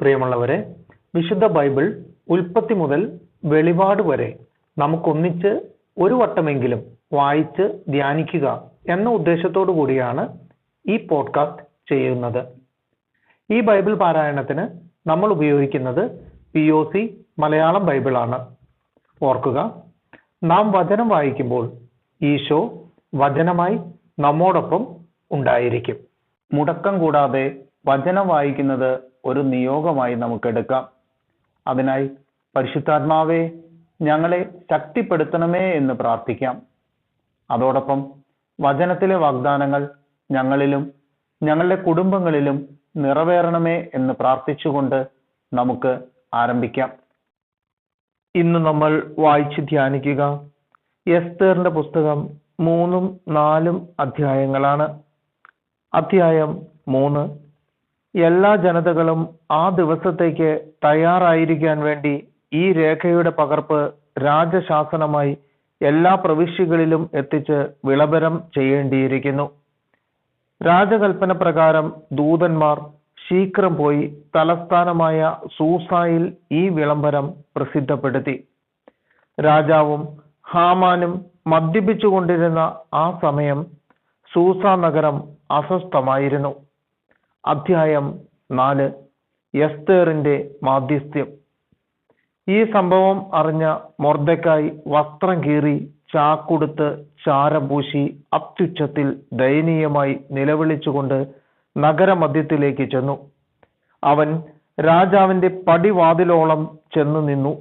പ്രിയമുള്ളവരെ, വിശുദ്ധ ബൈബിൾ ഉൽപ്പത്തി മുതൽ വെളിപാട് വരെ നമുക്കൊന്നിച്ച് ഒരു വട്ടമെങ്കിലും വായിച്ച് ധ്യാനിക്കുക എന്ന ഉദ്ദേശത്തോടു കൂടിയാണ് ഈ പോഡ്കാസ്റ്റ് ചെയ്യുന്നത്. ഈ ബൈബിൾ പാരായണത്തിന് നമ്മൾ ഉപയോഗിക്കുന്നത് POC മലയാളം ബൈബിളാണ്. ഓർക്കുക, നാം വചനം വായിക്കുമ്പോൾ ഈശോ വചനമായി നമ്മോടൊപ്പം ഉണ്ടായിരിക്കും. മുടക്കം കൂടാതെ വചനം വായിക്കുന്നത് ഒരു നിയോഗമായി നമുക്കെടുക്കാം. അതിനായി പരിശുദ്ധാത്മാവേ, ഞങ്ങളെ ശക്തിപ്പെടുത്തണമേ എന്ന് പ്രാർത്ഥിക്കാം. അതോടൊപ്പം വചനത്തിലെ വാഗ്ദാനങ്ങൾ ഞങ്ങളിലും ഞങ്ങളുടെ കുടുംബങ്ങളിലും നിറവേറണമേ എന്ന് പ്രാർത്ഥിച്ചുകൊണ്ട് നമുക്ക് ആരംഭിക്കാം. ഇന്ന് നമ്മൾ വായിച്ച് ധ്യാനിക്കുക എസ്തേറിന്റെ പുസ്തകം 3-4 അധ്യായങ്ങളാണ്. അധ്യായം 3. എല്ലാ ജനതകളും ആ ദിവസത്തേക്ക് തയ്യാറായിരിക്കാൻ വേണ്ടി ഈ രേഖയുടെ പകർപ്പ് രാജശാസനമായി എല്ലാ പ്രവിശ്യകളിലും എത്തിച്ച് വിളംബരം ചെയ്യേണ്ടിയിരിക്കുന്നു. രാജകൽപ്പന പ്രകാരം ദൂതന്മാർ ശീഘ്രം പോയി തലസ്ഥാനമായ സൂസായിൽ ഈ വിളംബരം പ്രസിദ്ധപ്പെടുത്തി. രാജാവും ഹാമാനും മദ്യപിച്ചുകൊണ്ടിരുന്ന ആ സമയം സൂസ നഗരം അസ്വസ്ഥമായിരുന്നു. അധ്യായം 4. എസ്തേറിന്റെ മാധ്യസ്ഥ്യം. ഈ സംഭവം അറിഞ്ഞ മൊർദെഖായി വസ്ത്രം കീറി ചാക്കുടുത്ത് ചാരം പൂശി അത്യുച്ചത്തിൽ ദയനീയമായി നിലവിളിച്ചുകൊണ്ട് നഗരമധ്യത്തിലേക്ക് ചെന്നു. അവൻ രാജാവിന്റെ പടിവാതിലോളം ചെന്നു നിന്നു.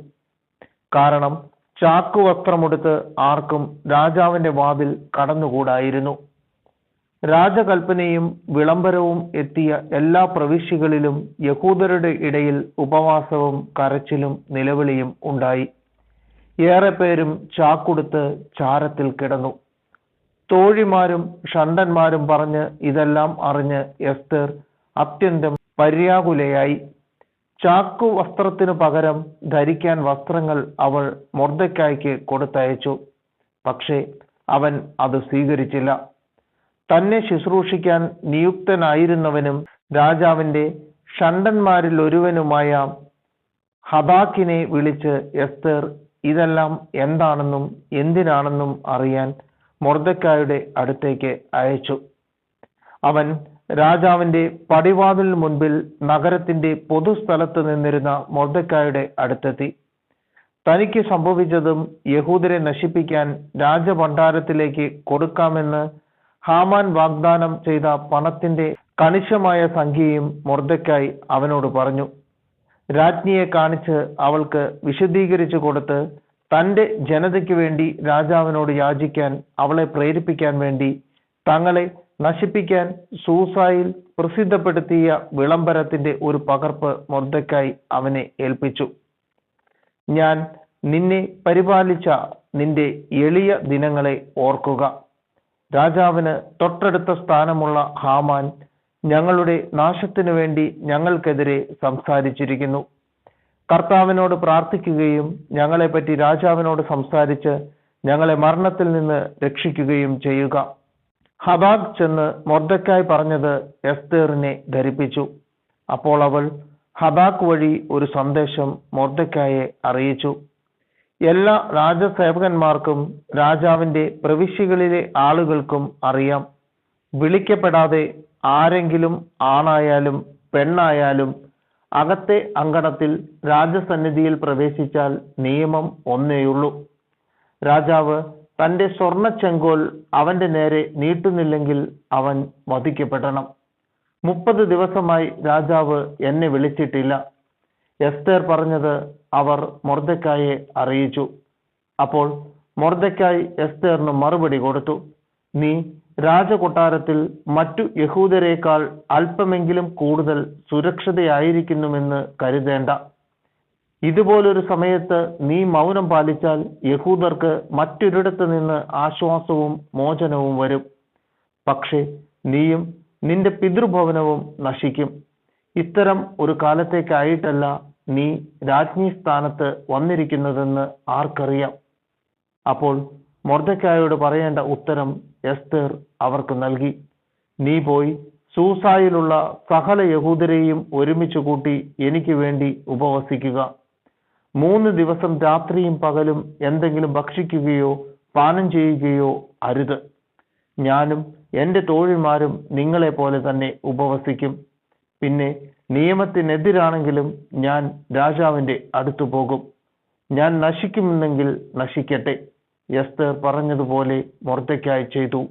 കാരണം ചാക്കുവസ്ത്രമെടുത്ത് ആർക്കും രാജാവിന്റെ വാതിൽ കടന്നുകൂടായിരുന്നു. രാജകൽപ്പനയും വിളംബരവും എത്തിയ എല്ലാ പ്രവിശ്യകളിലും യഹൂദരുടെ ഇടയിൽ ഉപവാസവും കരച്ചിലും നിലവിളിയും ഉണ്ടായി. ഏറെ പേരും ചാക്കുടുത്ത് ചാരത്തിൽ കിടന്നു. തോഴിമാരും ഷണ്ടന്മാരും പറഞ്ഞ് ഇതെല്ലാം അറിഞ്ഞ് എസ്തേർ അത്യന്തം പര്യാകുലയായി. ചാക്കു വസ്ത്രത്തിനു പകരം ധരിക്കാൻ വസ്ത്രങ്ങൾ അവൾ മൊർദെഖായിക്ക് കൊടുത്തയച്ചു. പക്ഷേ അവൻ അത് സ്വീകരിച്ചില്ല. തന്നെ ശുശ്രൂഷിക്കാൻ നിയുക്തനായിരുന്നവനും രാജാവിന്റെ ഷണ്ടന്മാരിൽ ഒരുവനുമായ ഹബാക്കിനെ വിളിച്ച് എസ്തേർ ഇതെല്ലാം എന്താണെന്നും എന്തിനാണെന്നും അറിയാൻ മൊർദെഖായിയുടെ അടുത്തേക്ക് അയച്ചു. അവൻ രാജാവിന്റെ പടിവാതിലിന് മുൻപിൽ നഗരത്തിന്റെ പൊതുസ്ഥലത്ത് നിന്നിരുന്ന മൊർദെഖായിയുടെ അടുത്തെത്തി. തനിക്ക് സംഭവിച്ചതും യഹൂദരെ നശിപ്പിക്കാൻ രാജഭണ്ഡാരത്തിലേക്ക് കൊടുക്കാമെന്ന് ഹാമാൻ വാഗ്ദാനം ചെയ്ത പണത്തിന്റെ കണിശമായ സംഖ്യയും മൊർദെഖായി അവനോട് പറഞ്ഞു. രാജ്ഞിയെ കാണിച്ച് അവൾക്ക് വിശദീകരിച്ചു കൊടുത്ത് തന്റെ ജനതയ്ക്ക് വേണ്ടി രാജാവിനോട് യാചിക്കാൻ അവളെ പ്രേരിപ്പിക്കാൻ വേണ്ടി തങ്ങളെ നശിപ്പിക്കാൻ സൂസായിൽ പ്രസിദ്ധപ്പെടുത്തിയ വിളംബരത്തിന്റെ ഒരു പകർപ്പ് മൊർദെഖായി അവനെ ഏൽപ്പിച്ചു. ഞാൻ നിന്നെ പരിപാലിച്ച നിന്റെ എളിയ ദിനങ്ങളെ ഓർക്കുക. രാജാവിന് തൊട്ടടുത്ത സ്ഥാനമുള്ള ഹാമാൻ ഞങ്ങളുടെ നാശത്തിനു വേണ്ടി ഞങ്ങൾക്കെതിരെ സംസാരിച്ചിരിക്കുന്നു. കർത്താവിനോട് പ്രാർത്ഥിക്കുകയും ഞങ്ങളെപ്പറ്റി രാജാവിനോട് സംസാരിച്ച് ഞങ്ങളെ മരണത്തിൽ നിന്ന് രക്ഷിക്കുകയും ചെയ്യുക. ഹബാഗ് ചെന്ന് മൊർദെഖായി പറഞ്ഞത് എസ്തേറിനെ ധരിപ്പിച്ചു. അപ്പോൾ അവൾ ഹബാഗ് വഴി ഒരു സന്ദേശം മൊർദെഖായെ അറിയിച്ചു. എല്ലാ രാജസേവകന്മാർക്കും രാജാവിന്റെ പ്രവിശ്യകളിലെ ആളുകൾക്കും അറിയാം, വിളിക്കപ്പെടാതെ ആരെങ്കിലും ആണായാലും പെണ്ണായാലും അകത്തെ അങ്കണത്തിൽ രാജസന്നിധിയിൽ പ്രവേശിച്ചാൽ നിയമം ഒന്നേയുള്ളൂ. രാജാവ് തന്റെ സ്വർണ്ണ ചെങ്കോൽ അവന്റെ നേരെ നീട്ടുന്നില്ലെങ്കിൽ അവൻ വധിക്കപ്പെടണം. 30 ദിവസമായി രാജാവ് എന്നെ വിളിച്ചിട്ടില്ല. എസ്തേർ പറഞ്ഞത് അവർ മൊർദെഖായെ അറിയിച്ചു. അപ്പോൾ മൊർദെഖായി എസ്തേറിന് മറുപടി കൊടുത്തു. നീ രാജകൊട്ടാരത്തിൽ മറ്റു യഹൂദരേക്കാൾ അല്പമെങ്കിലും കൂടുതൽ സുരക്ഷിതയായിരിക്കുന്നുവെന്ന് കരുതേണ്ട. ഇതുപോലൊരു സമയത്ത് നീ മൗനം പാലിച്ചാൽ യഹൂദർക്ക് മറ്റൊരിടത്ത് നിന്ന് ആശ്വാസവും മോചനവും വരും. പക്ഷേ നീയും നിന്റെ പിതൃഭവനവും നശിക്കും. ഇത്തരം ഒരു കാലത്തേക്കായിട്ടല്ല നീ രാജ്ഞി സ്ഥാനത്ത് വന്നിരിക്കുന്നതെന്ന് ആർക്കറിയാം. അപ്പോൾ മൊർദെഖായിയോട് പറയേണ്ട ഉത്തരം എസ്തേർ അവർക്ക് നൽകി. നീ പോയി സൂസായിലുള്ള സകല യഹൂദരെയും ഒരുമിച്ച് കൂട്ടി എനിക്ക് വേണ്ടി ഉപവസിക്കുക. 3 ദിവസം രാത്രിയും പകലും എന്തെങ്കിലും ഭക്ഷിക്കുകയോ പാനം ചെയ്യുകയോ അരുത്. ഞാനും എൻ്റെ തോഴിമാരും നിങ്ങളെ പോലെ തന്നെ ഉപവസിക്കും. പിന്നെ നിയമത്തിനെതിരാണെങ്കിലും ഞാൻ രാജാവിൻ്റെ അടുത്തു പോകും. ഞാൻ നശിക്കുമെന്നെങ്കിൽ നശിക്കട്ടെ. എസ്തർ പറഞ്ഞതുപോലെ മൊർദെഖായി ചെയ്തു.